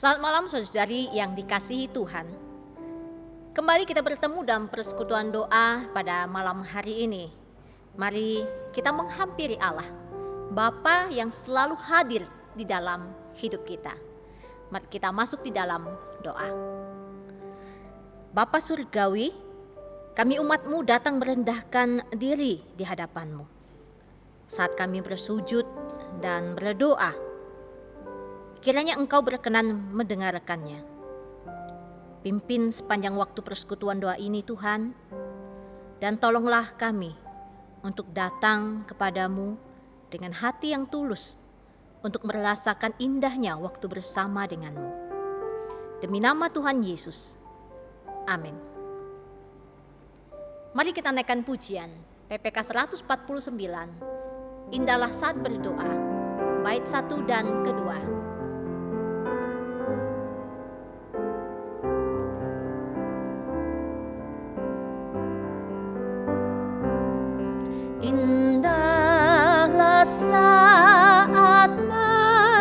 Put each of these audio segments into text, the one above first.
Selamat malam saudari yang dikasihi Tuhan. Kembali kita bertemu dalam persekutuan doa pada malam hari ini. Mari kita menghampiri Allah, Bapa yang selalu hadir di dalam hidup kita. Mari kita masuk di dalam doa. Bapa Surgawi, kami umat-Mu datang merendahkan diri di hadapan-Mu. Saat kami bersujud dan berdoa, kiranya Engkau berkenan mendengarkannya. Pimpin sepanjang waktu persekutuan doa ini Tuhan, dan tolonglah kami untuk datang kepadamu dengan hati yang tulus untuk merasakan indahnya waktu bersama denganmu. Demi nama Tuhan Yesus, amin. Mari kita naikkan pujian PPK 149, Indahlah Saat Berdoa, bait 1 dan kedua. Indahlah saat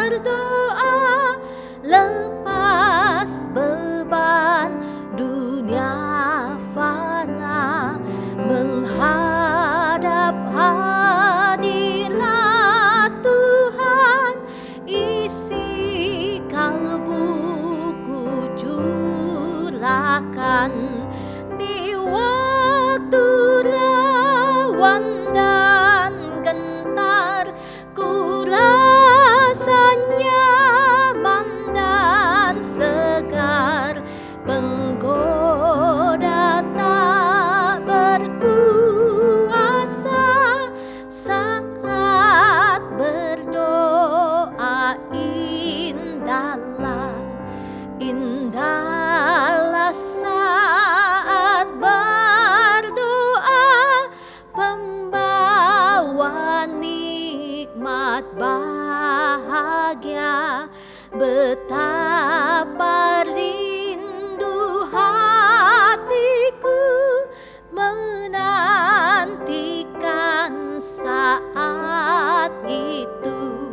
berdoa, lepas beban dunia fana, menghadap hadirat Tuhan, isi kalbuku curahkan di waktu rawan dan gentar, ku rasa nyaman dan segar, penggoda tak berkuasa saat berdoa. Indahlah saat berdoa, pembawa nikmat bahagia, betapa rindu hatiku menantikan saat itu.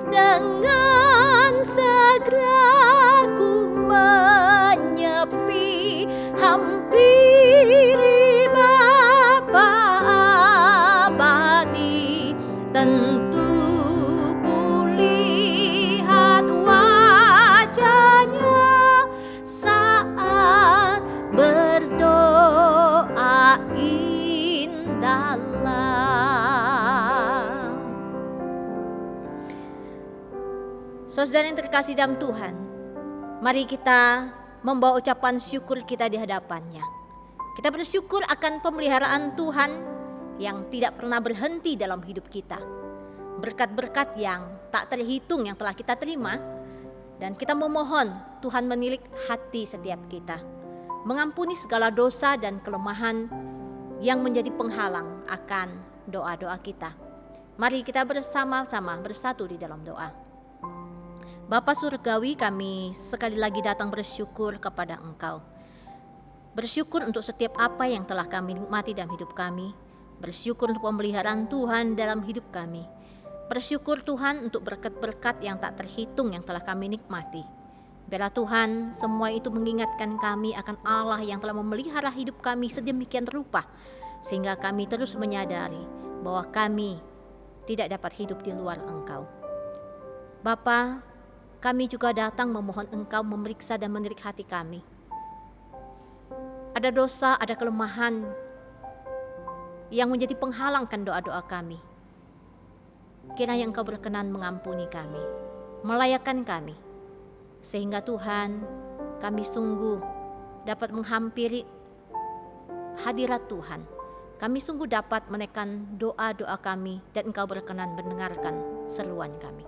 Dengan segera ku menyepi, hampiri Bapa abadi, tentu ku lihat wajahnya saat berdoa. Indahlah. Saudara yang terkasih dalam Tuhan, mari kita membawa ucapan syukur kita di hadapannya. Kita bersyukur akan pemeliharaan Tuhan yang tidak pernah berhenti dalam hidup kita. Berkat-berkat yang tak terhitung yang telah kita terima, dan kita memohon Tuhan menilik hati setiap kita, mengampuni segala dosa dan kelemahan yang menjadi penghalang akan doa-doa kita. Mari kita bersama-sama bersatu di dalam doa. Bapa Surgawi, kami sekali lagi datang bersyukur kepada Engkau. Bersyukur untuk setiap apa yang telah kami nikmati dalam hidup kami. Bersyukur untuk pemeliharaan Tuhan dalam hidup kami. Bersyukur Tuhan untuk berkat-berkat yang tak terhitung yang telah kami nikmati. Biarlah Tuhan, semua itu mengingatkan kami akan Allah yang telah memelihara hidup kami sedemikian rupa, sehingga kami terus menyadari bahwa kami tidak dapat hidup di luar Engkau. Bapa, kami juga datang memohon Engkau memeriksa dan menilik hati kami. Ada dosa, ada kelemahan yang menjadi penghalangkan doa-doa kami. Kiranya Engkau berkenan mengampuni kami, melayakkan kami, sehingga Tuhan, kami sungguh dapat menghampiri hadirat Tuhan. Kami sungguh dapat menekan doa-doa kami, dan Engkau berkenan mendengarkan seruan kami.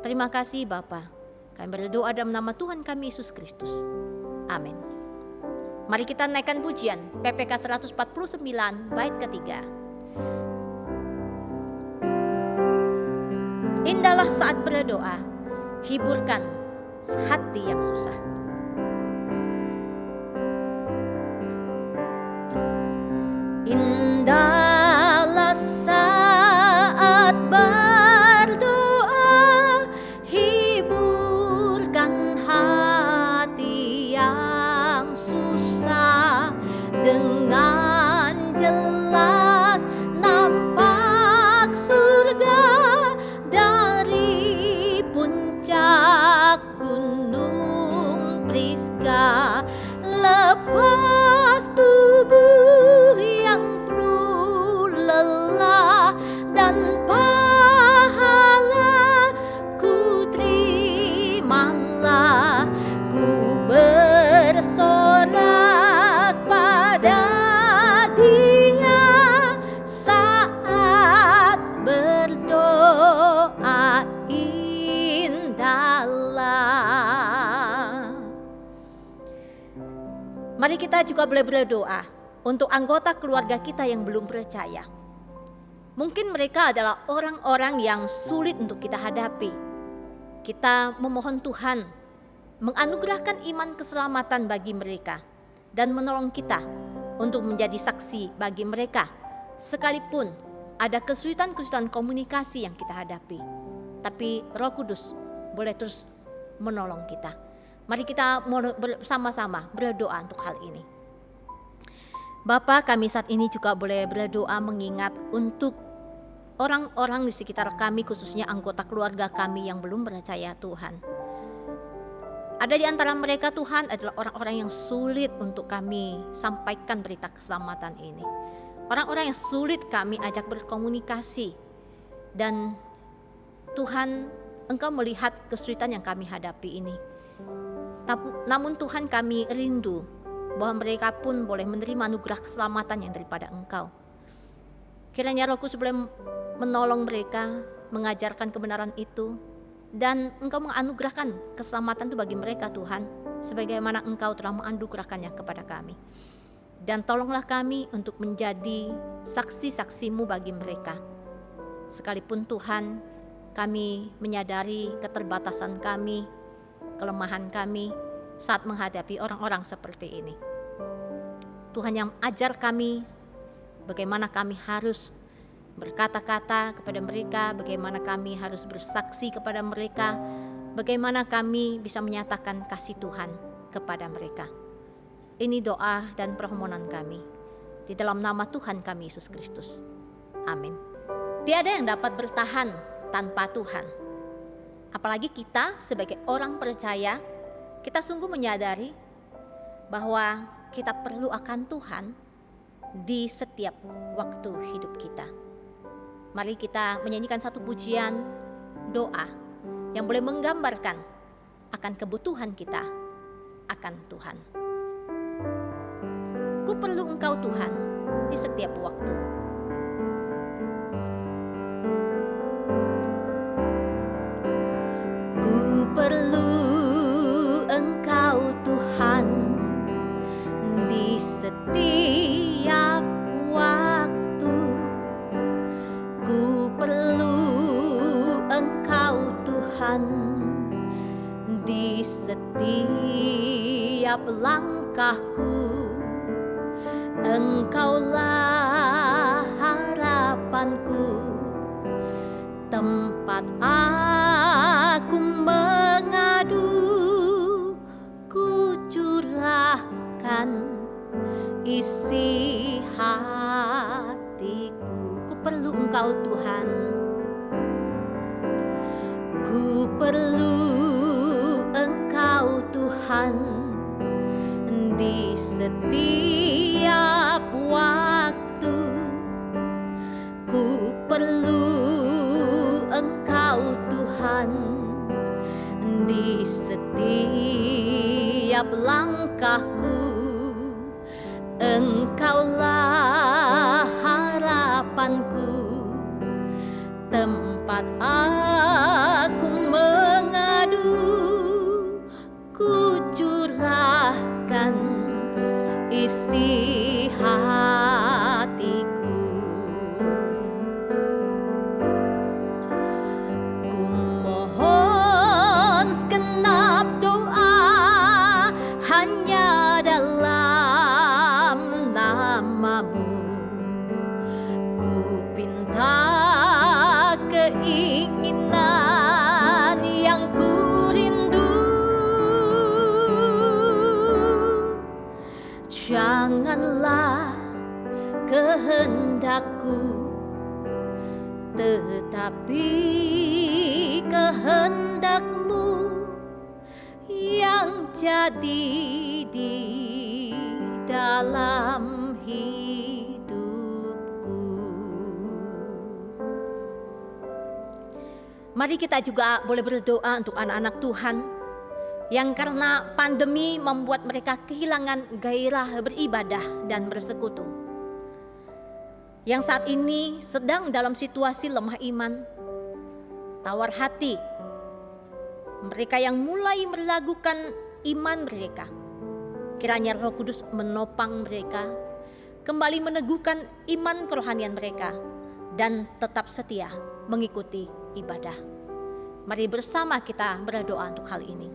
Terima kasih Bapa. Kami berdoa dalam nama Tuhan kami Yesus Kristus. Amin. Mari kita naikkan pujian PPK 149 bait ketiga. Indahlah saat berdoa, hiburkan hati yang susah. Indahlah saat berdoa, hiburkan hati Mari kita juga boleh berdoa untuk anggota keluarga kita yang belum percaya. Mungkin mereka adalah orang-orang yang sulit untuk kita hadapi. Kita memohon Tuhan menganugerahkan iman keselamatan bagi mereka dan menolong kita untuk menjadi saksi bagi mereka, sekalipun ada kesulitan-kesulitan komunikasi yang kita hadapi. Tapi Roh Kudus boleh terus menolong kita. Mari kita bersama-sama berdoa untuk hal ini. Bapa, kami saat ini juga boleh berdoa mengingat untuk orang-orang di sekitar kami, khususnya anggota keluarga kami yang belum percaya Tuhan. Ada di antara mereka Tuhan adalah orang-orang yang sulit untuk kami sampaikan berita keselamatan ini. Orang-orang yang sulit kami ajak berkomunikasi. Dan Tuhan, Engkau melihat kesulitan yang kami hadapi ini. Namun Tuhan, kami rindu bahwa mereka pun boleh menerima anugerah keselamatan yang daripada Engkau. Kiranya Roh Kudus boleh menolong mereka, mengajarkan kebenaran itu, dan Engkau menganugerahkan keselamatan itu bagi mereka Tuhan, sebagaimana Engkau telah menganugerahkannya kepada kami. Dan tolonglah kami untuk menjadi saksi-saksi-Mu bagi mereka. Sekalipun Tuhan, kami menyadari keterbatasan kami, kelemahan kami, saat menghadapi orang-orang seperti ini. Tuhan yang ajar kami bagaimana kami harus berkata-kata kepada mereka, bagaimana kami harus bersaksi kepada mereka, bagaimana kami bisa menyatakan kasih Tuhan kepada mereka. Ini doa dan permohonan kami di dalam nama Tuhan kami Yesus Kristus. Amin. Tiada yang dapat bertahan tanpa Tuhan. Apalagi kita sebagai orang percaya, kita sungguh menyadari bahwa kita perlu akan Tuhan di setiap waktu hidup kita. Mari kita menyanyikan satu pujian doa yang boleh menggambarkan akan kebutuhan kita akan Tuhan. Ku perlu Engkau Tuhan di setiap waktu. Ku perlu Engkau Tuhan di setiap waktu. Ku perlu Engkau Tuhan di setiap langkahku. Engkaulah harapanku, tempat aku mengadu. Ku curahkan isi hatiku. Ku perlu Engkau Tuhan. Ku perlu Engkau Tuhan di setiap waktu. Ku perlu Engkau Tuhan di setiap langkahku. Engkaulah harapanku, tempat aku mengadu. Ku curahkan isi hatiku. Ku mohon segenap doa hanya dalam nama-Mu. Ku pinta keinginan yang ku rindu. Janganlah kehendakku, tetapi kehendak-Mu yang jadi di dalam hidupku. Mari kita juga boleh berdoa untuk anak-anak Tuhan yang karena pandemi membuat mereka kehilangan gairah beribadah dan bersekutu. Yang saat ini sedang dalam situasi lemah iman, tawar hati. Mereka yang mulai meragukan iman mereka. Kiranya Roh Kudus menopang mereka, kembali meneguhkan iman kerohanian mereka, dan tetap setia mengikuti ibadah. Mari bersama kita berdoa untuk hal ini.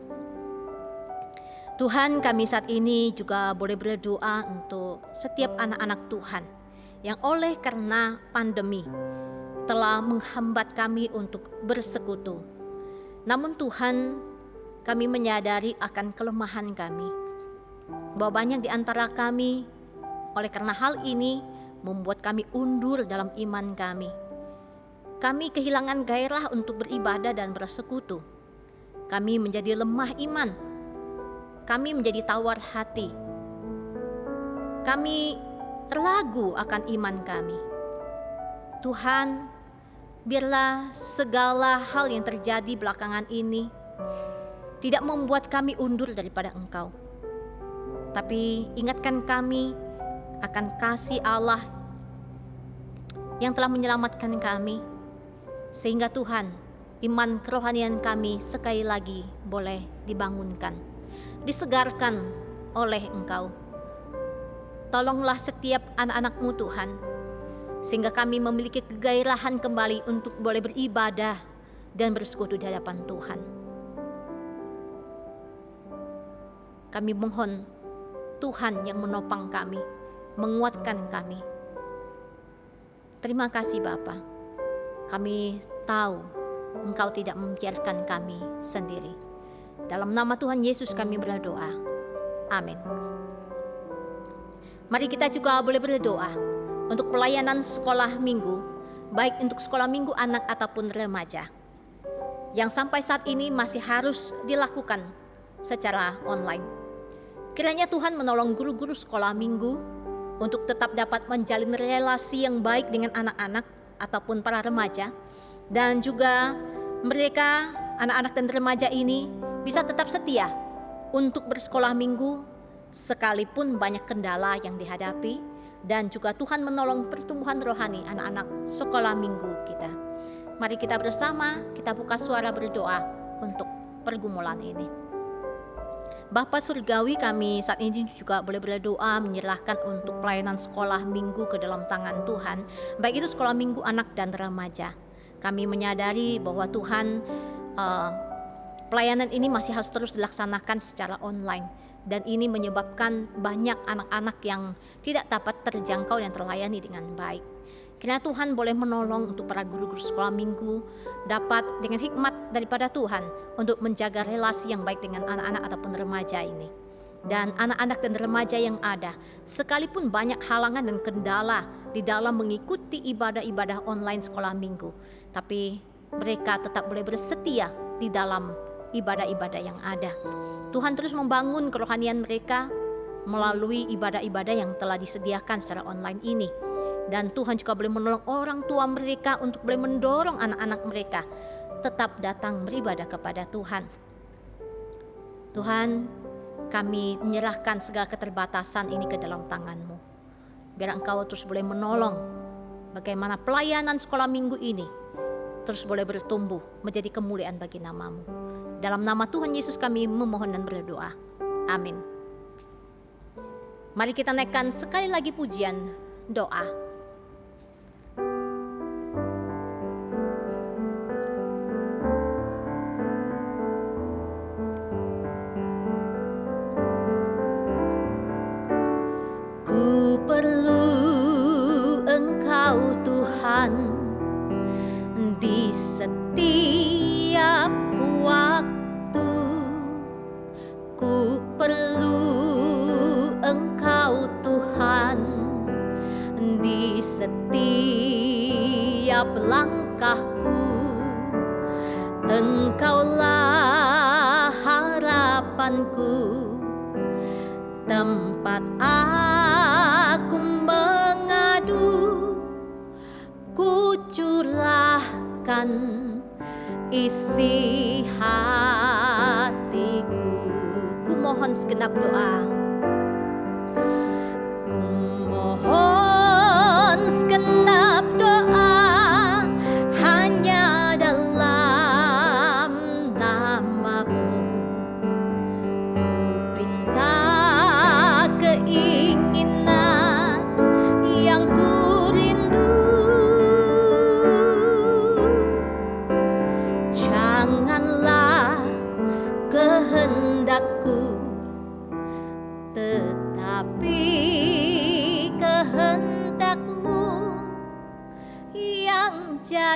Tuhan, kami saat ini juga boleh berdoa untuk setiap anak-anak Tuhan yang oleh karena pandemi telah menghambat kami untuk bersekutu. Namun Tuhan, kami menyadari akan kelemahan kami, bahwa banyak di antara kami oleh karena hal ini membuat kami undur dalam iman kami. Kami kehilangan gairah untuk beribadah dan bersekutu. Kami menjadi lemah iman. Kami menjadi tawar hati. Kami ragu akan iman kami. Tuhan, biarlah segala hal yang terjadi belakangan ini tidak membuat kami undur daripada Engkau, tapi ingatkan kami akan kasih Allah yang telah menyelamatkan kami, sehingga Tuhan, iman kerohanian kami sekali lagi boleh dibangunkan, disegarkan oleh Engkau. Tolonglah setiap anak-anak-Mu Tuhan, sehingga kami memiliki kegairahan kembali untuk boleh beribadah dan bersekutu di hadapan Tuhan. Kami mohon Tuhan yang menopang kami, menguatkan kami. Terima kasih Bapa. Kami tahu Engkau tidak membiarkan kami sendiri. Dalam nama Tuhan Yesus kami berdoa. Amin. Mari kita juga boleh berdoa untuk pelayanan sekolah minggu, baik untuk sekolah minggu anak ataupun remaja, yang sampai saat ini masih harus dilakukan secara online. Kiranya Tuhan menolong guru-guru sekolah minggu untuk tetap dapat menjalin relasi yang baik dengan anak-anak ataupun para remaja, dan juga mereka, anak-anak dan remaja ini bisa tetap setia untuk bersekolah minggu sekalipun banyak kendala yang dihadapi, dan juga Tuhan menolong pertumbuhan rohani anak-anak sekolah minggu kita. Mari kita bersama, kita buka suara berdoa untuk pergumulan ini. Bapa Surgawi, kami saat ini juga boleh berdoa menyerahkan untuk pelayanan sekolah minggu ke dalam tangan Tuhan, baik itu sekolah minggu anak dan remaja. Kami menyadari bahwa Tuhan, pelayanan ini masih harus terus dilaksanakan secara online, dan ini menyebabkan banyak anak-anak yang tidak dapat terjangkau dan terlayani dengan baik. Kiranya Tuhan boleh menolong untuk para guru-guru sekolah minggu dapat dengan hikmat daripada Tuhan untuk menjaga relasi yang baik dengan anak-anak ataupun remaja ini. Dan anak-anak dan remaja yang ada, sekalipun banyak halangan dan kendala di dalam mengikuti ibadah-ibadah online sekolah minggu, tapi mereka tetap boleh bersetia di dalam ibadah-ibadah yang ada. Tuhan terus membangun kerohanian mereka melalui ibadah-ibadah yang telah disediakan secara online ini. Dan Tuhan juga boleh menolong orang tua mereka untuk boleh mendorong anak-anak mereka tetap datang beribadah kepada Tuhan. Tuhan, kami menyerahkan segala keterbatasan ini ke dalam tangan-Mu. Biar Engkau terus boleh menolong bagaimana pelayanan sekolah minggu ini terus boleh bertumbuh menjadi kemuliaan bagi nama-Mu. Dalam nama Tuhan Yesus kami memohon dan berdoa. Amin. Mari kita naikkan sekali lagi pujian doa. Di setiap waktu ku perlu Engkau Tuhan, di setiap langkahku Engkaulah harapanku, tempat aku mengadu, ku curahkan isi hatiku. Ku mohon segenap doa. Ku mohon segenap doa hanya dalam nama-Mu. Ku pinta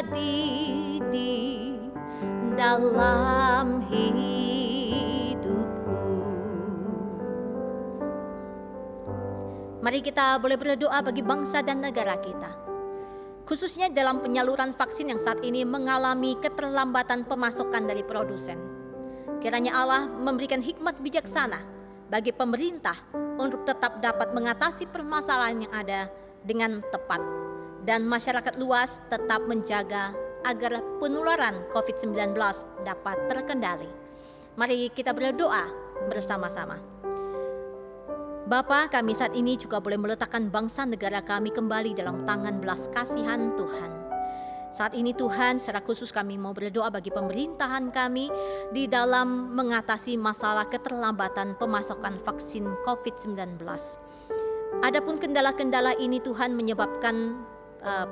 terjadi di dalam hidupku. Mari kita boleh berdoa bagi bangsa dan negara kita, khususnya dalam penyaluran vaksin yang saat ini mengalami keterlambatan pemasokan dari produsen. Kiranya Allah memberikan hikmat bijaksana bagi pemerintah untuk tetap dapat mengatasi permasalahan yang ada dengan tepat, dan masyarakat luas tetap menjaga agar penularan COVID-19 dapat terkendali. Mari kita berdoa bersama-sama. Bapa, kami saat ini juga boleh meletakkan bangsa negara kami kembali dalam tangan belas kasihan Tuhan. Saat ini Tuhan, secara khusus kami mau berdoa bagi pemerintahan kami di dalam mengatasi masalah keterlambatan pemasokan vaksin COVID-19. Adapun kendala-kendala ini Tuhan menyebabkan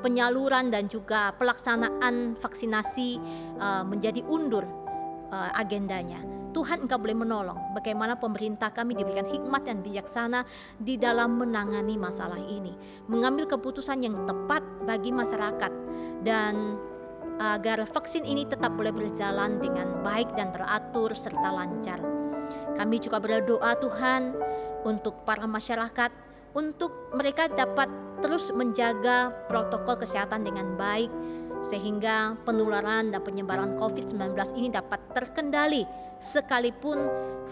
penyaluran dan juga pelaksanaan vaksinasi menjadi undur agendanya. Tuhan, Engkau boleh menolong bagaimana pemerintah kami diberikan hikmat dan bijaksana di dalam menangani masalah ini, mengambil keputusan yang tepat bagi masyarakat, dan agar vaksin ini tetap boleh berjalan dengan baik dan teratur serta lancar. Kami juga berdoa Tuhan untuk para masyarakat, untuk mereka dapat terus menjaga protokol kesehatan dengan baik, sehingga penularan dan penyebaran COVID-19 ini dapat terkendali sekalipun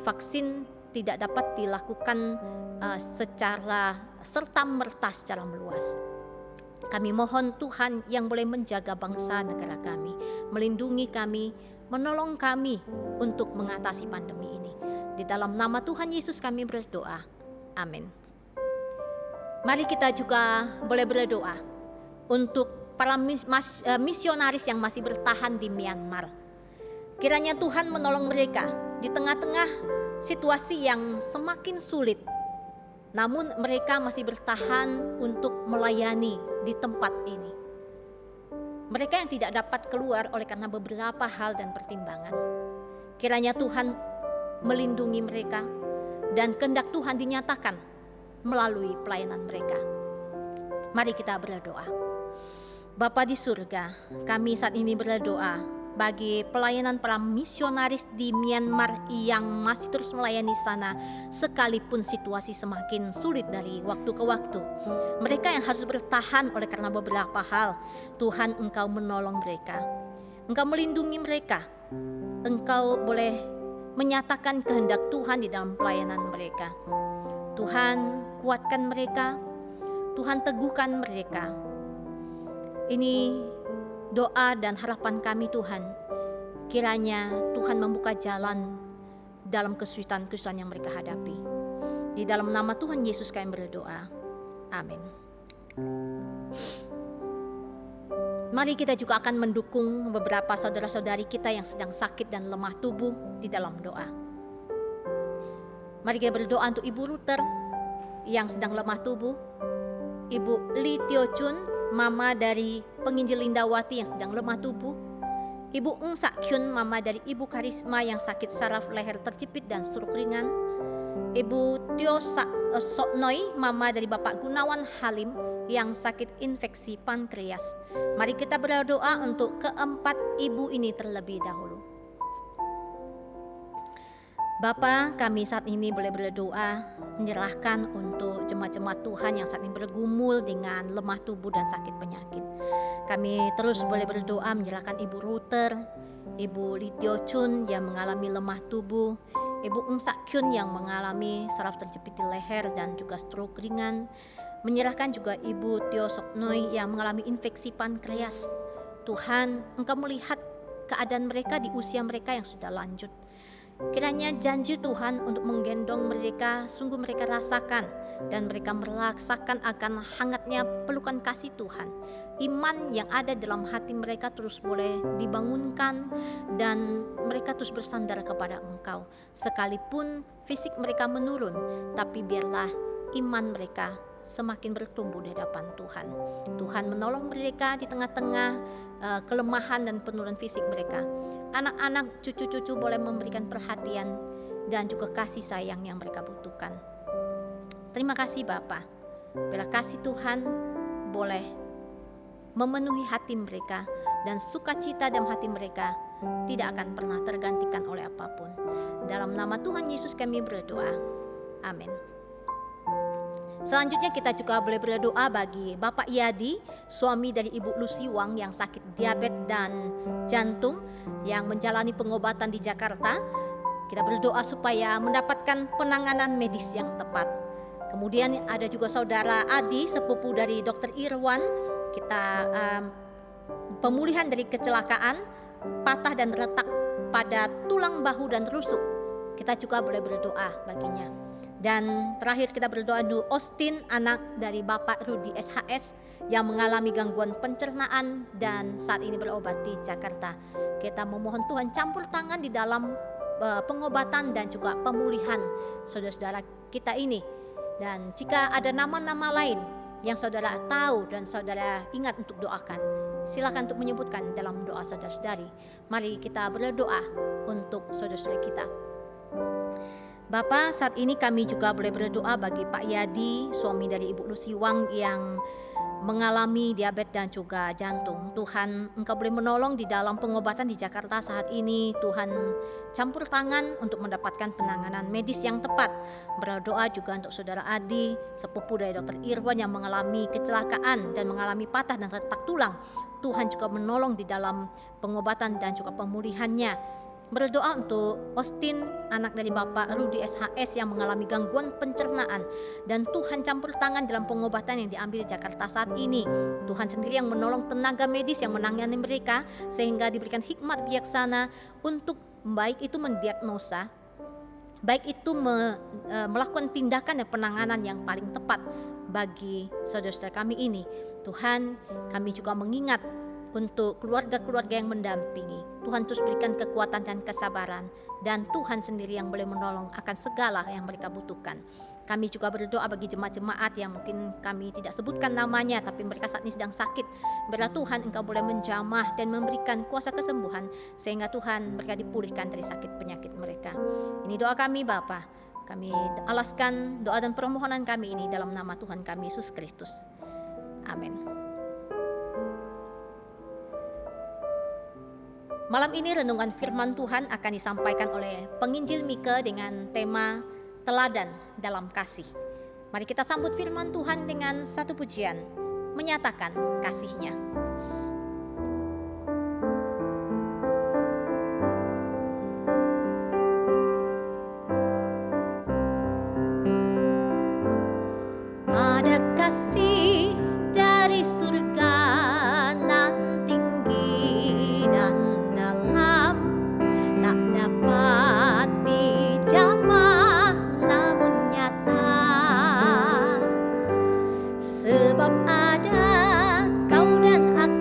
vaksin tidak dapat dilakukan secara serta-merta secara meluas. Kami mohon Tuhan yang boleh menjaga bangsa negara kami, melindungi kami, menolong kami untuk mengatasi pandemi ini. Di dalam nama Tuhan Yesus kami berdoa. Amin. Mari kita juga boleh berdoa untuk para misionaris yang masih bertahan di Myanmar. Kiranya Tuhan menolong mereka di tengah-tengah situasi yang semakin sulit. Namun mereka masih bertahan untuk melayani di tempat ini. Mereka yang tidak dapat keluar oleh karena beberapa hal dan pertimbangan. Kiranya Tuhan melindungi mereka dan kehendak Tuhan dinyatakan melalui pelayanan mereka. Mari kita berdoa. Bapa di surga, kami saat ini berdoa bagi pelayanan para misionaris di Myanmar yang masih terus melayani sana sekalipun situasi semakin sulit dari waktu ke waktu. Mereka yang harus bertahan oleh karena beberapa hal. Tuhan, Engkau menolong mereka, Engkau melindungi mereka, Engkau boleh menyatakan kehendak Tuhan di dalam pelayanan mereka. Tuhan, kuatkan mereka, Tuhan teguhkan mereka. Ini doa dan harapan kami Tuhan. Kiranya Tuhan membuka jalan dalam kesulitan-kesulitan yang mereka hadapi. Di dalam nama Tuhan Yesus kami berdoa. Amin. Mari kita juga akan mendukung beberapa saudara-saudari kita yang sedang sakit dan lemah tubuh di dalam doa. Mari kita berdoa untuk Ibu Luther yang sedang lemah tubuh, Ibu Lee Tio Chun, mama dari penginjil Lindawati yang sedang lemah tubuh, Ibu Ng Sak Kyun, mama dari Ibu Karisma yang sakit saraf leher terjepit dan stroke ringan, Ibu Tio Sok Noi, mama dari Bapak Gunawan Halim yang sakit infeksi pankreas. Mari kita berdoa untuk keempat ibu ini terlebih dahulu. Bapa, kami saat ini boleh berdoa menyerahkan untuk jemaat-jemaat Tuhan yang saat ini bergumul dengan lemah tubuh dan sakit penyakit. Kami terus boleh berdoa menyerahkan Ibu Luther, Ibu Lee Tio Chun yang mengalami lemah tubuh, Ibu Ng Sak Kyun yang mengalami saraf terjepit di leher dan juga stroke ringan. Menyerahkan juga Ibu Tio Sok Noi yang mengalami infeksi pankreas. Tuhan, Engkau melihat keadaan mereka di usia mereka yang sudah lanjut. Kiranya janji Tuhan untuk menggendong mereka, sungguh mereka rasakan dan mereka merasakan akan hangatnya pelukan kasih Tuhan. Iman yang ada dalam hati mereka terus boleh dibangunkan dan mereka terus bersandar kepada Engkau. Sekalipun fisik mereka menurun, tapi biarlah iman mereka semakin bertumbuh di hadapan Tuhan. Tuhan menolong mereka di tengah-tengah kelemahan dan penurunan fisik mereka. Anak-anak, cucu-cucu boleh memberikan perhatian dan juga kasih sayang yang mereka butuhkan. Terima kasih Bapa. Bila kasih Tuhan boleh memenuhi hati mereka, dan sukacita dalam hati mereka tidak akan pernah tergantikan oleh apapun. Dalam nama Tuhan Yesus kami berdoa. Amin. Selanjutnya kita juga boleh berdoa bagi Bapak Yadi, suami dari Ibu Lucy Wang yang sakit diabetes dan jantung yang menjalani pengobatan di Jakarta. Kita berdoa supaya mendapatkan penanganan medis yang tepat. Kemudian ada juga saudara Adi, sepupu dari Dr. Irwan. Kita pemulihan dari kecelakaan, patah dan retak pada tulang bahu dan rusuk. Kita juga boleh berdoa baginya. Dan terakhir kita berdoa untuk Austin, anak dari Bapak Rudi SHS yang mengalami gangguan pencernaan dan saat ini berobat di Jakarta. Kita memohon Tuhan campur tangan di dalam pengobatan dan juga pemulihan saudara-saudara kita ini. Dan jika ada nama-nama lain yang saudara tahu dan saudara ingat untuk doakan, silakan untuk menyebutkan dalam doa saudara-saudari. Mari kita berdoa untuk saudara-saudara kita. Bapa, saat ini kami juga boleh berdoa bagi Pak Yadi, suami dari Ibu Lucy Wang yang mengalami diabetes dan juga jantung. Tuhan, Engkau boleh menolong di dalam pengobatan di Jakarta saat ini. Tuhan, campur tangan untuk mendapatkan penanganan medis yang tepat. Berdoa juga untuk saudara Adi, sepupu dari Dr. Irwan yang mengalami kecelakaan dan mengalami patah dan retak tulang. Tuhan juga menolong di dalam pengobatan dan juga pemulihannya. Berdoa untuk Austin, anak dari Bapak Rudi SHS yang mengalami gangguan pencernaan, dan Tuhan campur tangan dalam pengobatan yang diambil di Jakarta saat ini. Tuhan sendiri yang menolong tenaga medis yang menangani mereka sehingga diberikan hikmat bijaksana untuk baik itu mendiagnosa, baik itu melakukan tindakan dan penanganan yang paling tepat bagi saudara-saudara kami ini. Tuhan, kami juga mengingat untuk keluarga-keluarga yang mendampingi. Tuhan terus berikan kekuatan dan kesabaran, dan Tuhan sendiri yang boleh menolong akan segala yang mereka butuhkan. Kami juga berdoa bagi jemaat-jemaat yang mungkin kami tidak sebutkan namanya, tapi mereka saat ini sedang sakit. Biarlah Tuhan Engkau boleh menjamah dan memberikan kuasa kesembuhan, sehingga Tuhan mereka dipulihkan dari sakit penyakit mereka. Ini doa kami Bapa. Kami alaskan doa dan permohonan kami ini dalam nama Tuhan kami Yesus Kristus. Amin. Malam ini renungan firman Tuhan akan disampaikan oleh penginjil Mika dengan tema teladan dalam kasih. Mari kita sambut firman Tuhan dengan satu pujian, menyatakan kasih-Nya. Ada kasih dari surga nan tinggi dan tak dapat dijamah namun nyata, sebab ada kau dan aku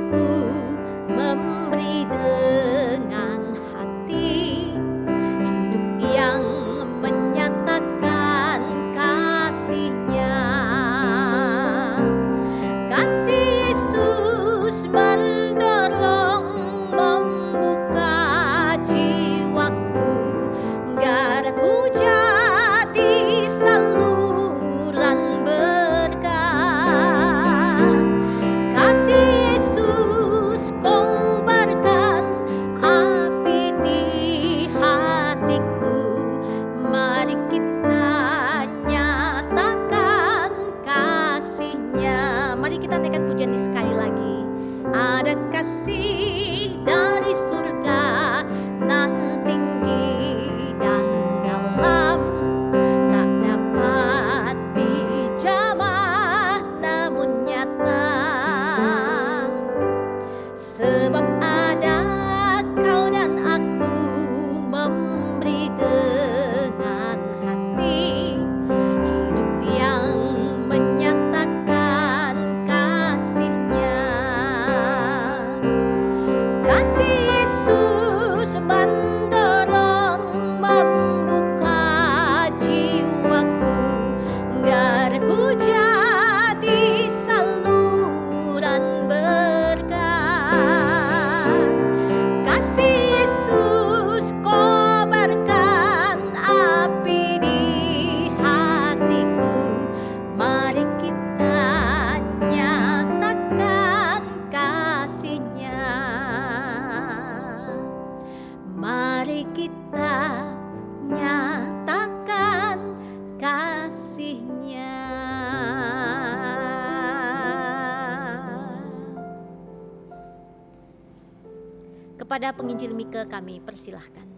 kepada penginjil Mika kami persilahkan.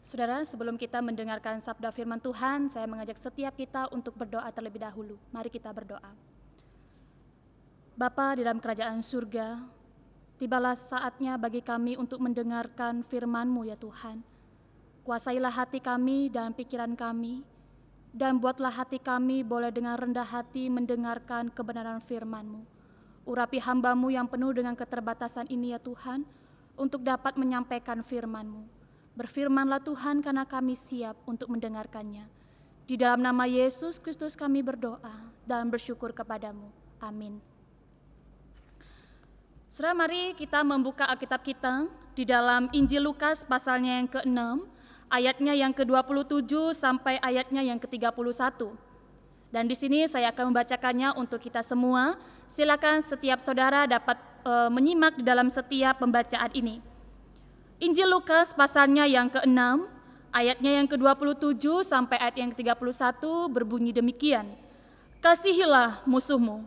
Saudara, sebelum kita mendengarkan sabda firman Tuhan, saya mengajak setiap kita untuk berdoa terlebih dahulu. Mari kita berdoa. Bapa di dalam kerajaan surga, tibalah saatnya bagi kami untuk mendengarkan firman-Mu ya Tuhan. Kuasailah hati kami dan pikiran kami, dan buatlah hati kami boleh dengan rendah hati mendengarkan kebenaran firman-Mu. Urapi hamba-Mu yang penuh dengan keterbatasan ini ya Tuhan, untuk dapat menyampaikan firman-Mu. Berfirmanlah Tuhan, karena kami siap untuk mendengarkannya. Di dalam nama Yesus Kristus kami berdoa dan bersyukur kepadamu. Amin. Saudara, mari kita membuka Alkitab kita di dalam Injil Lukas pasalnya yang ke-6, ayatnya yang ke-27 sampai ayatnya yang ke-31. Dan di sini saya akan membacakannya untuk kita semua. Silakan setiap saudara dapat menyimak di dalam setiap pembacaan ini. Injil Lukas pasalnya yang ke-6, ayatnya yang ke-27 sampai ayat yang ke-31 berbunyi demikian. Kasihilah musuhmu.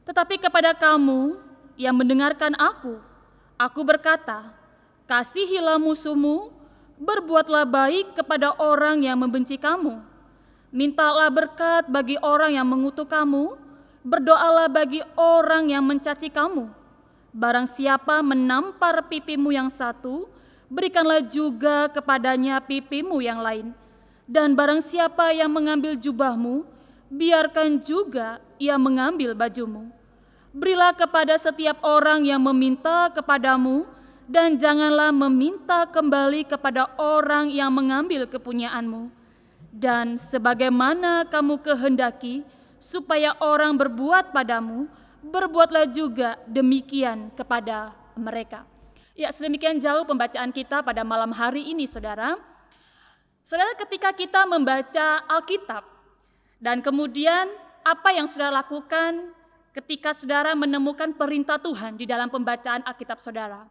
Tetapi kepada kamu yang mendengarkan aku berkata, kasihilah musuhmu, berbuatlah baik kepada orang yang membenci kamu. Mintalah berkat bagi orang yang mengutuk kamu, berdoalah bagi orang yang mencaci kamu. Barang siapa menampar pipimu yang satu, berikanlah juga kepadanya pipimu yang lain. Dan barang siapa yang mengambil jubahmu, biarkan juga ia mengambil bajumu. Berilah kepada setiap orang yang meminta kepadamu, dan janganlah meminta kembali kepada orang yang mengambil kepunyaanmu. Dan sebagaimana kamu kehendaki supaya orang berbuat padamu, berbuatlah juga demikian kepada mereka. Ya, sedemikian jauh pembacaan kita pada malam hari ini, saudara. Saudara, ketika kita membaca Alkitab, dan kemudian apa yang saudara lakukan ketika saudara menemukan perintah Tuhan di dalam pembacaan Alkitab saudara?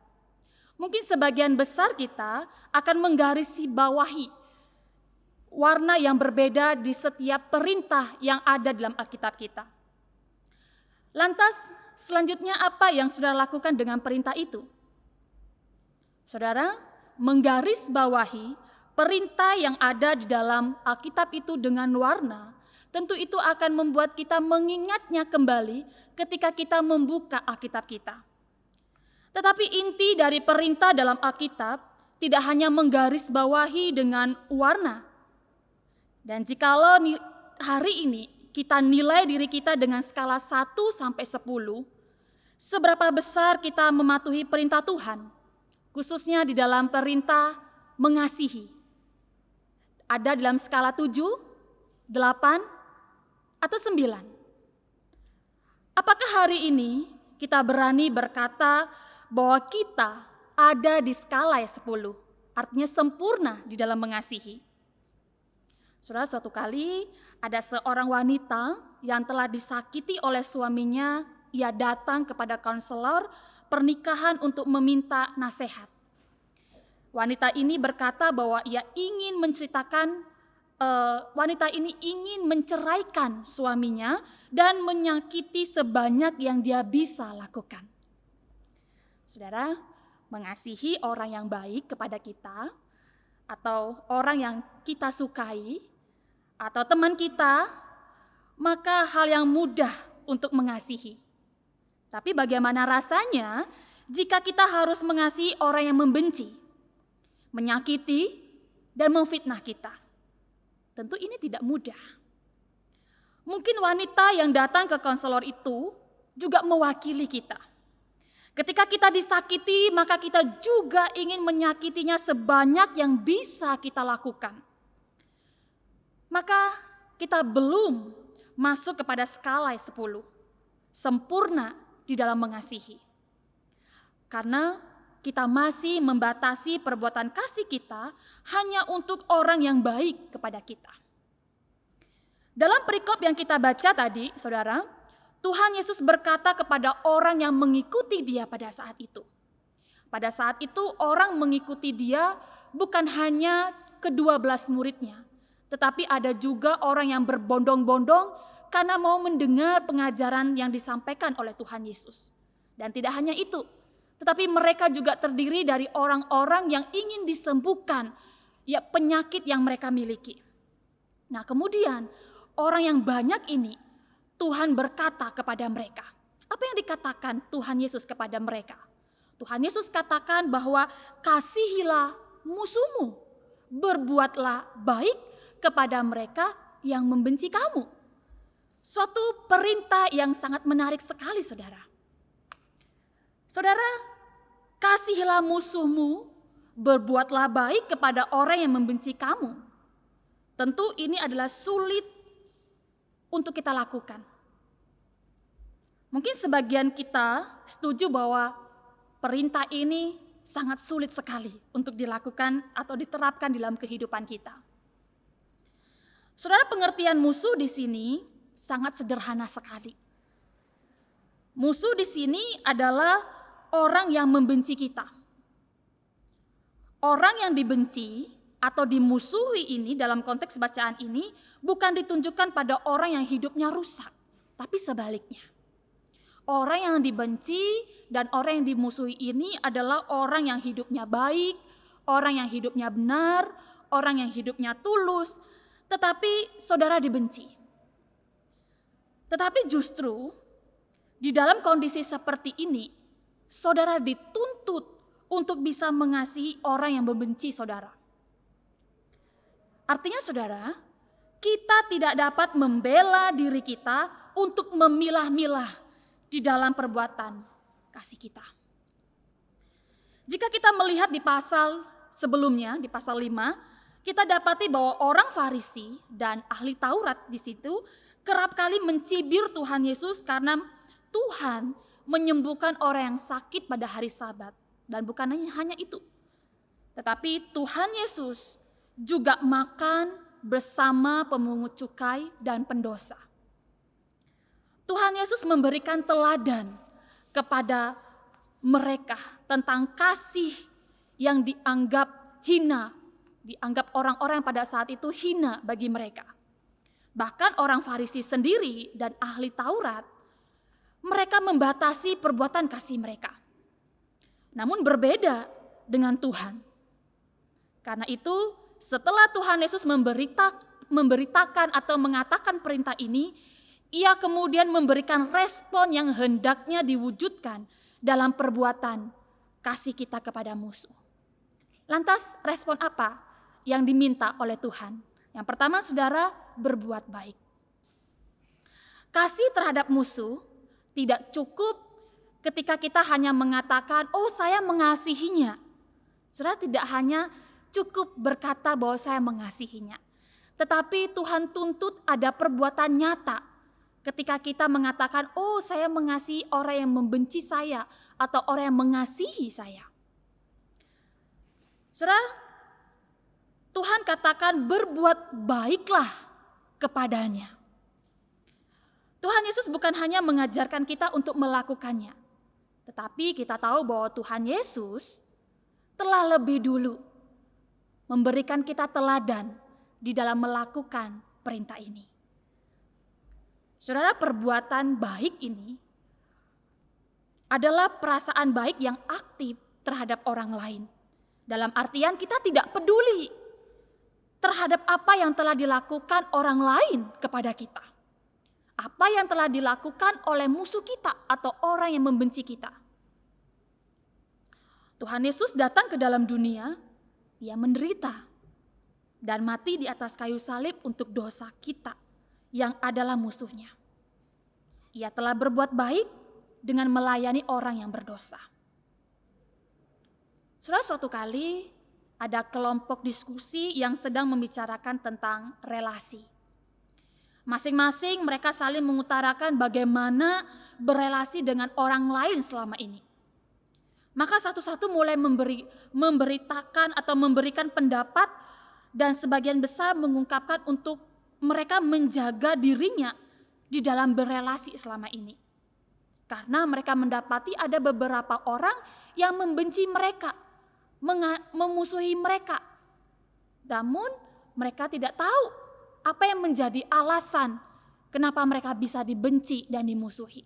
Mungkin sebagian besar kita akan menggarisi bawahi warna yang berbeda di setiap perintah yang ada dalam Alkitab kita. Lantas, selanjutnya apa yang saudara lakukan dengan perintah itu? Saudara, menggarisbawahi perintah yang ada di dalam Alkitab itu dengan warna, tentu itu akan membuat kita mengingatnya kembali ketika kita membuka Alkitab kita. Tetapi inti dari perintah dalam Alkitab tidak hanya menggarisbawahi dengan warna. Dan jikalau hari ini kita nilai diri kita dengan skala 1 sampai 10, seberapa besar kita mematuhi perintah Tuhan, khususnya di dalam perintah mengasihi. Ada dalam skala 7, 8, atau 9. Apakah hari ini kita berani berkata bahwa kita ada di skala 10, artinya sempurna di dalam mengasihi? Saudara, suatu kali ada seorang wanita yang telah disakiti oleh suaminya, ia datang kepada konselor pernikahan untuk meminta nasihat. Wanita ini berkata bahwa ia ingin wanita ini ingin menceraikan suaminya dan menyakiti sebanyak yang dia bisa lakukan. Saudara, mengasihi orang yang baik kepada kita atau orang yang kita sukai atau teman kita, maka hal yang mudah untuk mengasihi. Tapi bagaimana rasanya jika kita harus mengasihi orang yang membenci, menyakiti, dan memfitnah kita? Tentu ini tidak mudah. Mungkin wanita yang datang ke konselor itu juga mewakili kita. Ketika kita disakiti, maka kita juga ingin menyakitinya sebanyak yang bisa kita lakukan. Maka kita belum masuk kepada skala 10, sempurna di dalam mengasihi. Karena kita masih membatasi perbuatan kasih kita hanya untuk orang yang baik kepada kita. Dalam perikop yang kita baca tadi, saudara, Tuhan Yesus berkata kepada orang yang mengikuti dia pada saat itu. Pada saat itu orang mengikuti dia bukan hanya ke-12 muridnya, tetapi ada juga orang yang berbondong-bondong karena mau mendengar pengajaran yang disampaikan oleh Tuhan Yesus. Dan tidak hanya itu, tetapi mereka juga terdiri dari orang-orang yang ingin disembuhkan ya penyakit yang mereka miliki. Nah, kemudian orang yang banyak ini Tuhan berkata kepada mereka. Apa yang dikatakan Tuhan Yesus kepada mereka? Tuhan Yesus katakan bahwa kasihilah musuhmu, berbuatlah baik kepada mereka yang membenci kamu. Suatu perintah yang sangat menarik sekali, saudara. Saudara, kasihilah musuhmu, berbuatlah baik kepada orang yang membenci kamu. Tentu ini adalah sulit untuk kita lakukan. Mungkin sebagian kita setuju bahwa perintah ini sangat sulit sekali untuk dilakukan atau diterapkan dalam kehidupan kita. Saudara, pengertian musuh di sini sangat sederhana sekali. Musuh di sini adalah orang yang membenci kita. Orang yang dibenci atau dimusuhi ini dalam konteks bacaan ini bukan ditunjukkan pada orang yang hidupnya rusak, tapi sebaliknya. Orang yang dibenci dan orang yang dimusuhi ini adalah orang yang hidupnya baik, orang yang hidupnya benar, orang yang hidupnya tulus, tetapi saudara dibenci. Tetapi justru di dalam kondisi seperti ini, saudara dituntut untuk bisa mengasihi orang yang membenci saudara. Artinya saudara, kita tidak dapat membela diri kita untuk memilah-milah di dalam perbuatan kasih kita. Jika kita melihat di pasal sebelumnya, di pasal 5, kita dapati bahwa orang Farisi dan ahli Taurat di situ kerap kali mencibir Tuhan Yesus karena Tuhan menyembuhkan orang yang sakit pada hari Sabat. Dan bukan hanya itu, tetapi Tuhan Yesus juga makan bersama pemungut cukai dan pendosa. Tuhan Yesus memberikan teladan kepada mereka tentang kasih yang dianggap hina, dianggap orang-orang pada saat itu hina bagi mereka. Bahkan orang Farisi sendiri dan ahli Taurat, mereka membatasi perbuatan kasih mereka. Namun berbeda dengan Tuhan. Karena itu setelah Tuhan Yesus memberitakan atau mengatakan perintah ini, Ia kemudian memberikan respon yang hendaknya diwujudkan dalam perbuatan kasih kita kepada musuh. Lantas respon apa yang diminta oleh Tuhan? Yang pertama saudara, berbuat baik. Kasih terhadap musuh tidak cukup ketika kita hanya mengatakan, oh saya mengasihinya. Saudara, tidak hanya cukup berkata bahwa saya mengasihinya. Tetapi Tuhan tuntut ada perbuatan nyata. Ketika kita mengatakan, oh saya mengasihi orang yang membenci saya atau orang yang mengasihi saya. Saudara, Tuhan katakan berbuat baiklah kepadanya. Tuhan Yesus bukan hanya mengajarkan kita untuk melakukannya. Tetapi kita tahu bahwa Tuhan Yesus telah lebih dulu memberikan kita teladan di dalam melakukan perintah ini. Saudara, perbuatan baik ini adalah perasaan baik yang aktif terhadap orang lain. Dalam artian kita tidak peduli terhadap apa yang telah dilakukan orang lain kepada kita. Apa yang telah dilakukan oleh musuh kita atau orang yang membenci kita. Tuhan Yesus datang ke dalam dunia, Ia menderita dan mati di atas kayu salib untuk dosa kita yang adalah musuhnya. Ia telah berbuat baik dengan melayani orang yang berdosa. Saudara, suatu kali ada kelompok diskusi yang sedang membicarakan tentang relasi. Masing-masing mereka saling mengutarakan bagaimana berelasi dengan orang lain selama ini. Maka satu-satu mulai memberitakan atau memberikan pendapat dan sebagian besar mengungkapkan untuk mereka menjaga dirinya di dalam berelasi selama ini. Karena mereka mendapati ada beberapa orang yang membenci mereka, memusuhi mereka. Namun mereka tidak tahu apa yang menjadi alasan kenapa mereka bisa dibenci dan dimusuhi.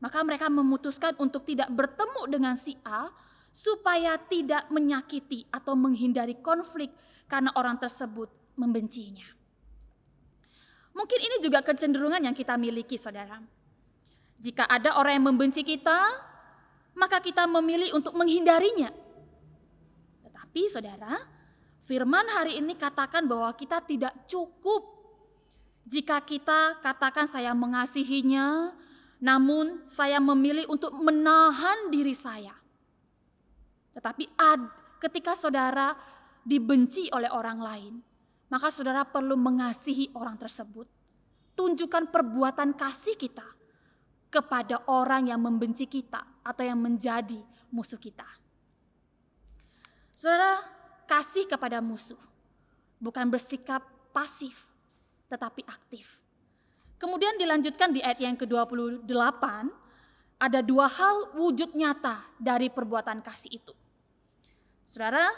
Maka mereka memutuskan untuk tidak bertemu dengan si A supaya tidak menyakiti atau menghindari konflik karena orang tersebut membencinya. Mungkin ini juga kecenderungan yang kita miliki, saudara. Jika ada orang yang membenci kita, maka kita memilih untuk menghindarinya. Tetapi saudara, firman hari ini katakan bahwa kita tidak cukup jika kita katakan saya mengasihinya, namun saya memilih untuk menahan diri saya. Tetapi ketika saudara dibenci oleh orang lain, maka saudara perlu mengasihi orang tersebut. Tunjukkan perbuatan kasih kita kepada orang yang membenci kita atau yang menjadi musuh kita. Saudara, kasih kepada musuh bukan bersikap pasif, tetapi aktif. Kemudian dilanjutkan di ayat yang ke-28, ada dua hal wujud nyata dari perbuatan kasih itu. Saudara,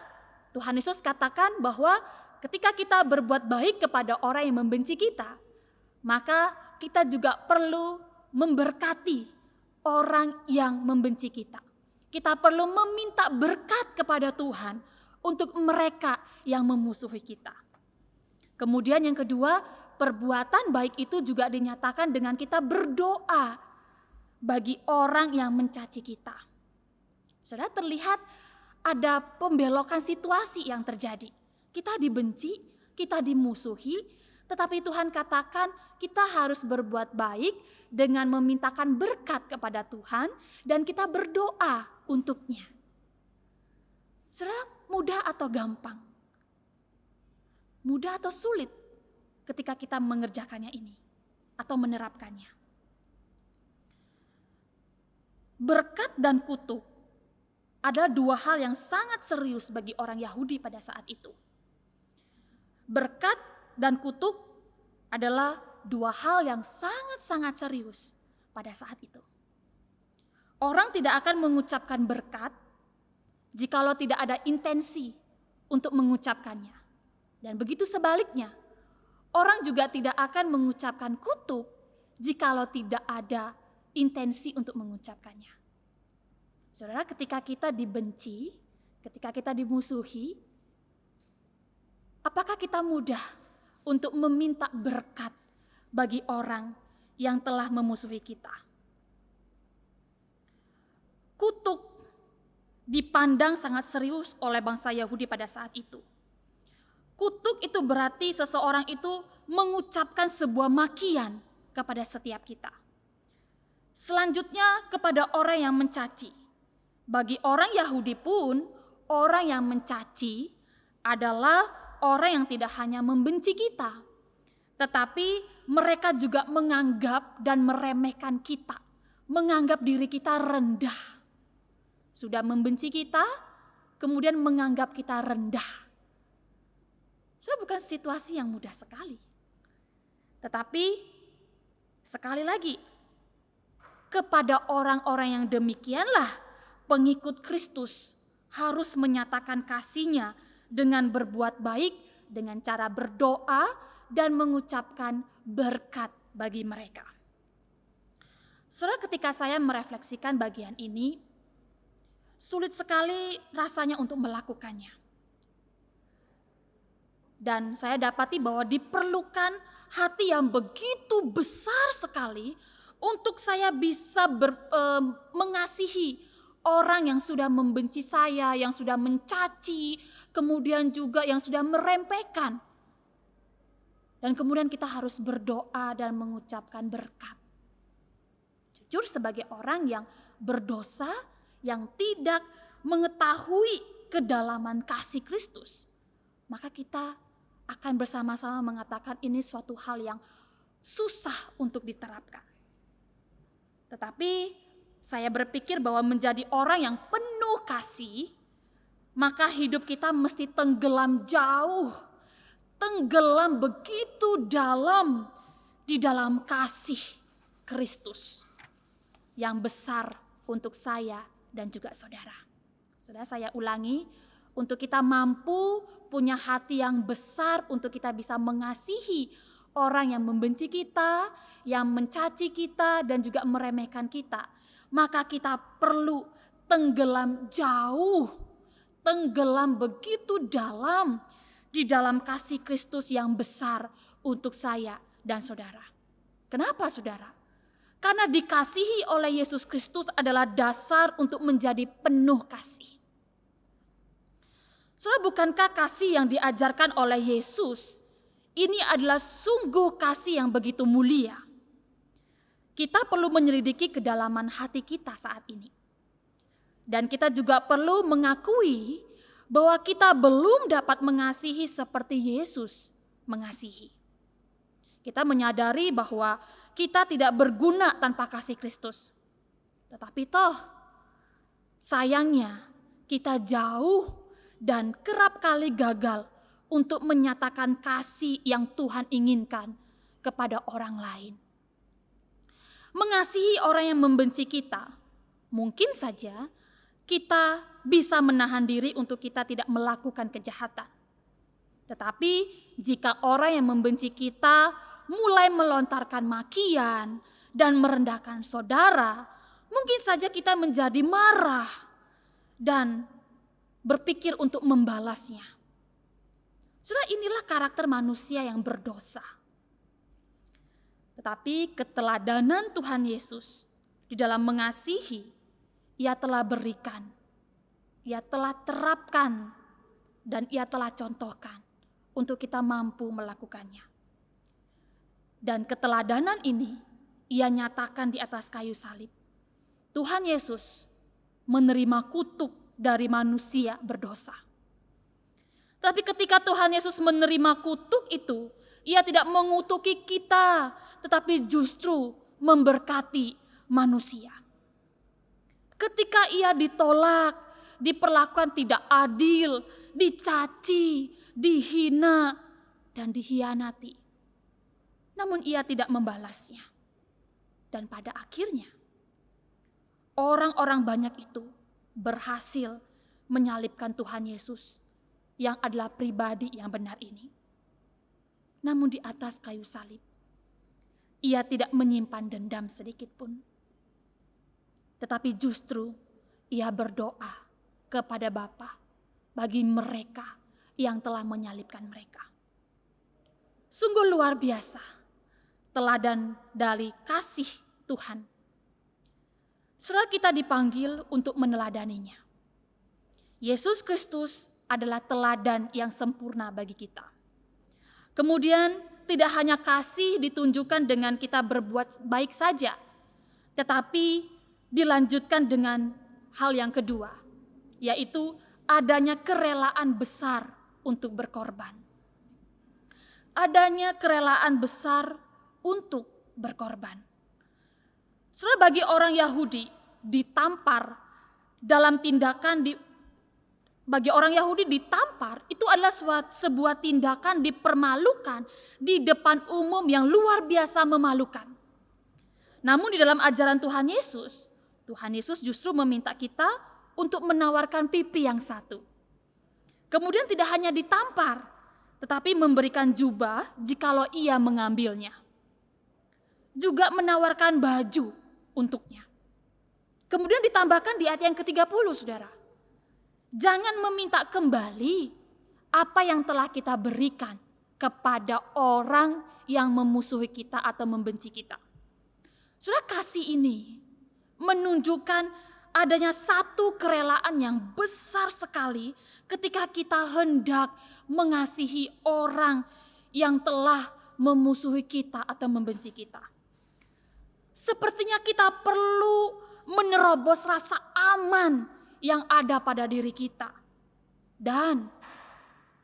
Tuhan Yesus katakan bahwa ketika kita berbuat baik kepada orang yang membenci kita, maka kita juga perlu memberkati orang yang membenci kita. Kita perlu meminta berkat kepada Tuhan untuk mereka yang memusuhi kita. Kemudian yang kedua, perbuatan baik itu juga dinyatakan dengan kita berdoa bagi orang yang mencaci kita. Saudara, terlihat ada pembelokan situasi yang terjadi. Kita dibenci, kita dimusuhi, tetapi Tuhan katakan kita harus berbuat baik dengan memintakan berkat kepada Tuhan dan kita berdoa untuknya. Saudara, mudah atau gampang? Mudah atau sulit ketika kita mengerjakannya ini atau menerapkannya? Berkat dan kutuk adalah dua hal yang sangat serius bagi orang Yahudi pada saat itu. Berkat dan kutuk adalah dua hal yang sangat-sangat serius pada saat itu. Orang tidak akan mengucapkan berkat jikalau tidak ada intensi untuk mengucapkannya. Dan begitu sebaliknya, orang juga tidak akan mengucapkan kutuk jikalau tidak ada intensi untuk mengucapkannya. Saudara, ketika kita dibenci, ketika kita dimusuhi, apakah kita mudah untuk meminta berkat bagi orang yang telah memusuhi kita? Kutuk dipandang sangat serius oleh bangsa Yahudi pada saat itu. Kutuk itu berarti seseorang itu mengucapkan sebuah makian kepada setiap kita. Selanjutnya kepada orang yang mencaci. Bagi orang Yahudi pun, orang yang mencaci adalah orang yang tidak hanya membenci kita, tetapi mereka juga menganggap dan meremehkan kita, menganggap diri kita rendah. Sudah membenci kita, kemudian menganggap kita rendah. Itu bukan situasi yang mudah sekali. Tetapi sekali lagi, kepada orang-orang yang demikianlah pengikut Kristus harus menyatakan kasihnya dengan berbuat baik, dengan cara berdoa dan mengucapkan berkat bagi mereka. Saudara, ketika saya merefleksikan bagian ini, sulit sekali rasanya untuk melakukannya. Dan saya dapati bahwa diperlukan hati yang begitu besar sekali untuk saya bisa mengasihi orang yang sudah membenci saya, yang sudah mencaci, kemudian juga yang sudah meremehkan. Dan kemudian kita harus berdoa dan mengucapkan berkat. Jujur, sebagai orang yang berdosa, yang tidak mengetahui kedalaman kasih Kristus, maka kita akan bersama-sama mengatakan ini suatu hal yang susah untuk diterapkan. Tetapi saya berpikir bahwa menjadi orang yang penuh kasih, maka hidup kita mesti tenggelam jauh, tenggelam begitu dalam di dalam kasih Kristus yang besar untuk saya dan juga saudara. Saudara, saya ulangi, untuk kita mampu punya hati yang besar untuk kita bisa mengasihi orang yang membenci kita, yang mencaci kita, dan juga meremehkan kita, maka kita perlu tenggelam jauh, tenggelam begitu dalam di dalam kasih Kristus yang besar untuk saya dan saudara. Kenapa saudara? Karena dikasihi oleh Yesus Kristus adalah dasar untuk menjadi penuh kasih. Saudara, bukankah kasih yang diajarkan oleh Yesus ini adalah sungguh kasih yang begitu mulia? Kita perlu menyelidiki kedalaman hati kita saat ini. Dan kita juga perlu mengakui bahwa kita belum dapat mengasihi seperti Yesus mengasihi. Kita menyadari bahwa kita tidak berguna tanpa kasih Kristus. Tetapi toh, sayangnya kita jauh dan kerap kali gagal untuk menyatakan kasih yang Tuhan inginkan kepada orang lain. Mengasihi orang yang membenci kita, mungkin saja kita bisa menahan diri untuk kita tidak melakukan kejahatan. Tetapi jika orang yang membenci kita mulai melontarkan makian dan merendahkan saudara, mungkin saja kita menjadi marah dan berpikir untuk membalasnya. Saudara, inilah karakter manusia yang berdosa. Tetapi keteladanan Tuhan Yesus di dalam mengasihi, Ia telah berikan, Ia telah terapkan, dan Ia telah contohkan untuk kita mampu melakukannya. Dan keteladanan ini Ia nyatakan di atas kayu salib. Tuhan Yesus menerima kutuk dari manusia berdosa. Tapi ketika Tuhan Yesus menerima kutuk itu, Ia tidak mengutuki kita, tetapi justru memberkati manusia. Ketika Ia ditolak, diperlakukan tidak adil, dicaci, dihina, dan dikhianati. Namun Ia tidak membalasnya. Dan pada akhirnya, orang-orang banyak itu berhasil menyalibkan Tuhan Yesus yang adalah pribadi yang benar ini. Namun di atas kayu salib, Ia tidak menyimpan dendam sedikit pun. Tetapi justru Ia berdoa kepada Bapa bagi mereka yang telah menyalibkan mereka. Sungguh luar biasa teladan dari kasih Tuhan. Saudara, kita dipanggil untuk meneladaninya. Yesus Kristus adalah teladan yang sempurna bagi kita. Kemudian tidak hanya kasih ditunjukkan dengan kita berbuat baik saja, tetapi dilanjutkan dengan hal yang kedua, yaitu adanya kerelaan besar untuk berkorban. Adanya kerelaan besar untuk berkorban. Saudara, bagi orang Yahudi ditampar dalam tindakan bagi orang Yahudi ditampar itu adalah sebuah tindakan dipermalukan di depan umum yang luar biasa memalukan. Namun di dalam ajaran Tuhan Yesus justru meminta kita untuk menawarkan pipi yang satu. Kemudian tidak hanya ditampar, tetapi memberikan jubah jikalau ia mengambilnya. Juga menawarkan baju untuknya. Kemudian ditambahkan di ayat yang ke-30, saudara. Jangan meminta kembali apa yang telah kita berikan kepada orang yang memusuhi kita atau membenci kita. Saudara, kasih ini menunjukkan adanya satu kerelaan yang besar sekali ketika kita hendak mengasihi orang yang telah memusuhi kita atau membenci kita. Sepertinya kita perlu menerobos rasa aman yang ada pada diri kita. Dan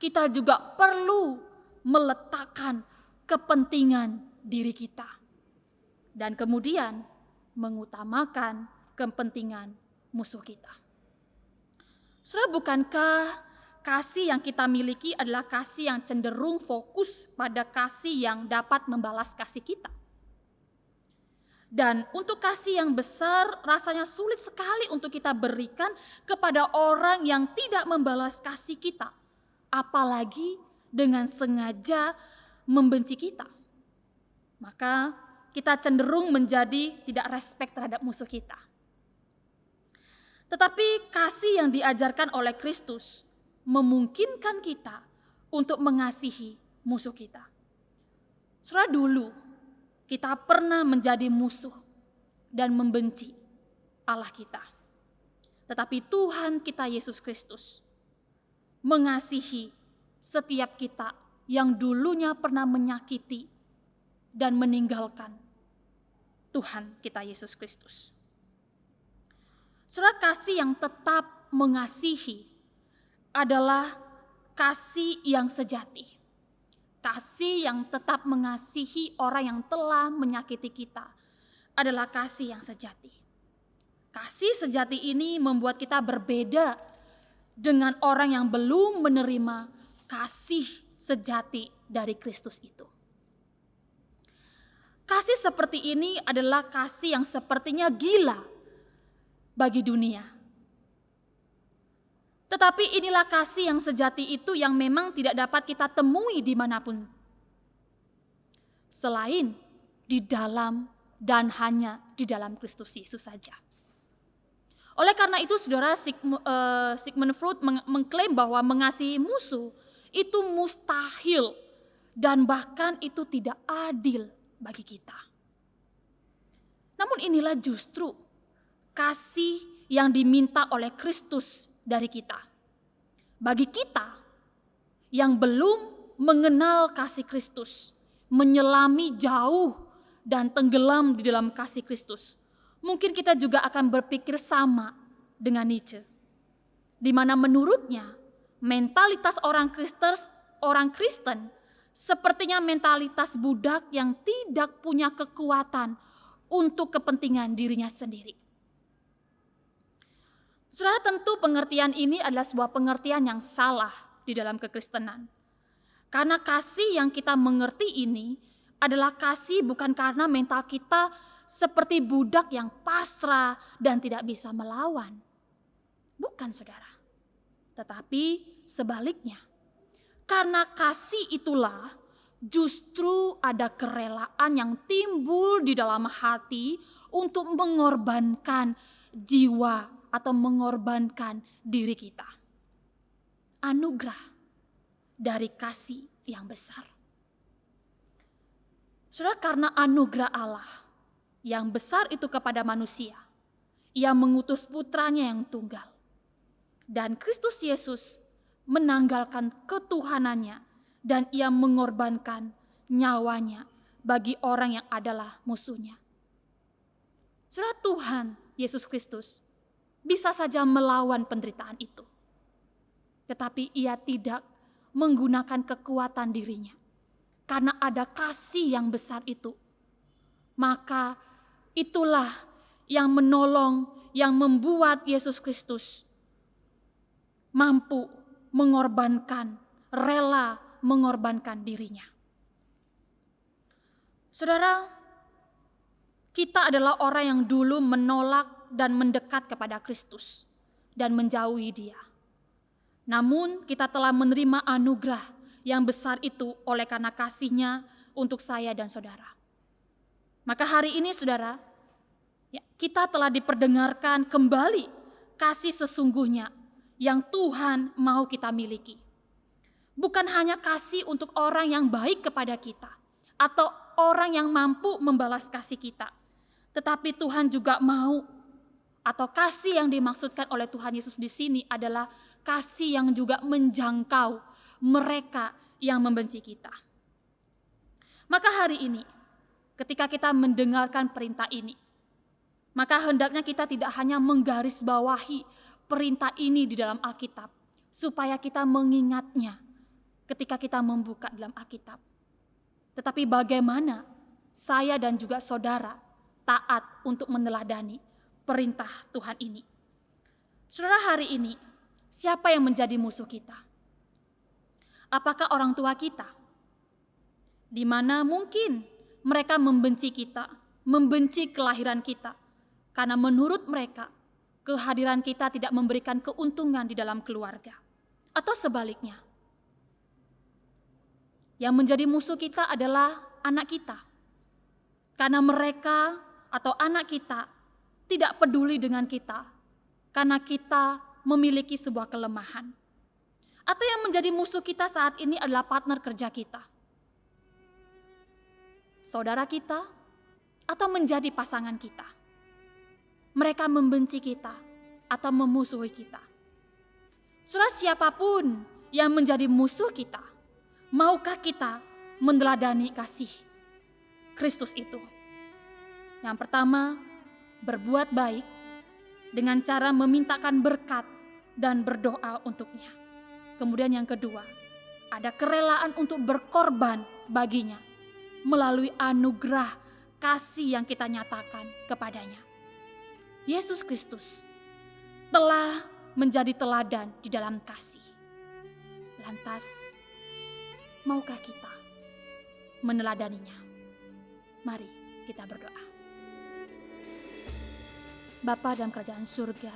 kita juga perlu meletakkan kepentingan diri kita. Dan kemudian mengutamakan kepentingan musuh kita. Saudara, bukankah kasih yang kita miliki adalah kasih yang cenderung fokus pada kasih yang dapat membalas kasih kita? Dan untuk kasih yang besar rasanya sulit sekali untuk kita berikan kepada orang yang tidak membalas kasih kita. Apalagi dengan sengaja membenci kita. maka kita cenderung menjadi tidak respect terhadap musuh kita. Tetapi kasih yang diajarkan oleh Kristus memungkinkan kita untuk mengasihi musuh kita. Saudara, dulu kita pernah menjadi musuh dan membenci Allah kita. Tetapi Tuhan kita Yesus Kristus mengasihi setiap kita yang dulunya pernah menyakiti dan meninggalkan Tuhan kita Yesus Kristus. Saudara, kasih yang tetap mengasihi adalah kasih yang sejati. Kasih yang tetap mengasihi orang yang telah menyakiti kita adalah kasih yang sejati. Kasih sejati ini membuat kita berbeda dengan orang yang belum menerima kasih sejati dari Kristus itu. Kasih seperti ini adalah kasih yang sepertinya gila bagi dunia. Tetapi inilah kasih yang sejati itu yang memang tidak dapat kita temui dimanapun, selain di dalam dan hanya di dalam Kristus Yesus saja. Oleh karena itu, saudara, Sigmund Freud mengklaim bahwa mengasihi musuh itu mustahil dan bahkan itu tidak adil bagi kita. Namun inilah justru kasih yang diminta oleh Kristus dari kita. Bagi kita yang belum mengenal kasih Kristus, menyelami jauh dan tenggelam di dalam kasih Kristus, mungkin kita juga akan berpikir sama dengan Nietzsche, di mana menurutnya mentalitas orang Kristen sepertinya mentalitas budak yang tidak punya kekuatan untuk kepentingan dirinya sendiri. Saudara, tentu pengertian ini adalah sebuah pengertian yang salah di dalam kekristenan. Karena kasih yang kita mengerti ini adalah kasih bukan karena mental kita seperti budak yang pasrah dan tidak bisa melawan. Bukan, saudara. Tetapi sebaliknya. Karena kasih itulah justru ada kerelaan yang timbul di dalam hati untuk mengorbankan jiwa atau mengorbankan diri kita. Anugerah dari kasih yang besar. Saudara, karena anugerah Allah yang besar itu kepada manusia, Ia mengutus putranya yang tunggal. Dan Kristus Yesus menanggalkan ketuhanannya dan Ia mengorbankan nyawanya bagi orang yang adalah musuhnya. Saudara, Tuhan Yesus Kristus bisa saja melawan penderitaan itu. Tetapi Ia tidak menggunakan kekuatan dirinya. Karena ada kasih yang besar itu. Maka itulah yang menolong, yang membuat Yesus Kristus mampu mengorbankan, rela mengorbankan dirinya. Saudara, kita adalah orang yang dulu menolak dan mendekat kepada Kristus dan menjauhi Dia. Namun kita telah menerima anugerah yang besar itu oleh karena kasih-Nya untuk saya dan saudara. Maka hari ini, saudara, kita telah diperdengarkan kembali kasih sesungguhnya yang Tuhan mau kita miliki. Bukan hanya kasih untuk orang yang baik kepada kita atau orang yang mampu membalas kasih kita. Tetapi Tuhan juga mau, atau kasih yang dimaksudkan oleh Tuhan Yesus di sini adalah kasih yang juga menjangkau mereka yang membenci kita. Maka hari ini, ketika kita mendengarkan perintah ini, maka hendaknya kita tidak hanya menggarisbawahi perintah ini di dalam Alkitab, supaya kita mengingatnya ketika kita membuka dalam Alkitab. Tetapi bagaimana saya dan juga saudara taat untuk meneladani perintah Tuhan ini. Saudara, hari ini, siapa yang menjadi musuh kita? Apakah orang tua kita? Di mana mungkin mereka membenci kita, membenci kelahiran kita. Karena menurut mereka, kehadiran kita tidak memberikan keuntungan di dalam keluarga. Atau sebaliknya, yang menjadi musuh kita adalah anak kita. Karena mereka atau anak kita tidak peduli dengan kita. Karena kita memiliki sebuah kelemahan. Atau yang menjadi musuh kita saat ini adalah partner kerja kita. Saudara kita atau menjadi pasangan kita. Mereka membenci kita atau memusuhi kita. Saudara, siapapun yang menjadi musuh kita, maukah kita meneladani kasih Kristus itu? Yang pertama, berbuat baik dengan cara memintakan berkat dan berdoa untuknya. Kemudian yang kedua, ada kerelaan untuk berkorban baginya melalui anugerah kasih yang kita nyatakan kepadanya. Yesus Kristus telah menjadi teladan di dalam kasih. Lantas, maukah kita meneladaninya? Mari kita berdoa. Bapa dalam kerajaan surga,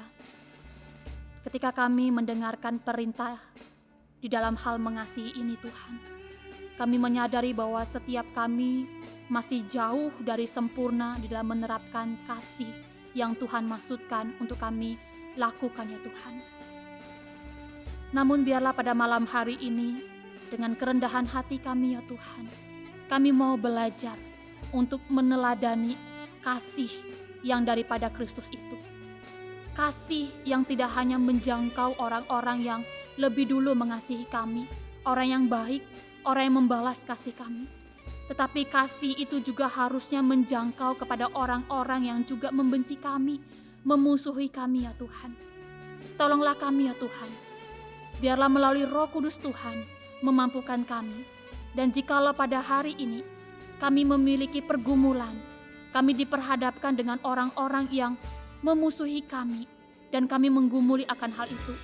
ketika kami mendengarkan perintah di dalam hal mengasihi ini Tuhan, kami menyadari bahwa setiap kami masih jauh dari sempurna di dalam menerapkan kasih yang Tuhan maksudkan untuk kami lakukan ya Tuhan. Namun biarlah pada malam hari ini dengan kerendahan hati kami ya Tuhan, kami mau belajar untuk meneladani kasih yang daripada Kristus itu. Kasih yang tidak hanya menjangkau orang-orang yang lebih dulu mengasihi kami, orang yang baik, orang yang membalas kasih kami. Tetapi kasih itu juga harusnya menjangkau kepada orang-orang yang juga membenci kami, memusuhi kami ya Tuhan. Tolonglah kami ya Tuhan. Biarlah melalui Roh Kudus Tuhan memampukan kami. Dan jikalau pada hari ini kami memiliki pergumulan, kami diperhadapkan dengan orang-orang yang memusuhi kami, dan kami menggumuli akan hal itu.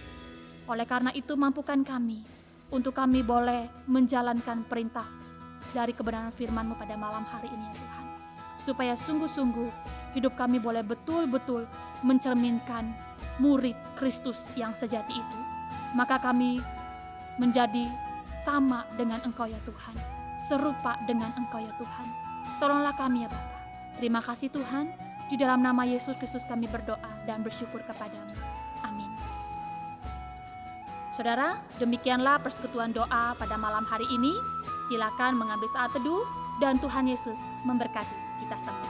Oleh karena itu mampukan kami untuk kami boleh menjalankan perintah dari kebenaran firman-Mu pada malam hari ini ya Tuhan. Supaya sungguh-sungguh hidup kami boleh betul-betul mencerminkan murid Kristus yang sejati itu. Maka kami menjadi sama dengan Engkau ya Tuhan, serupa dengan Engkau ya Tuhan. Tolonglah kami ya Bapa. Terima kasih Tuhan, di dalam nama Yesus Kristus kami berdoa dan bersyukur kepadamu. Amin. Saudara, demikianlah persekutuan doa pada malam hari ini. Silakan mengambil saat teduh dan Tuhan Yesus memberkati kita semua.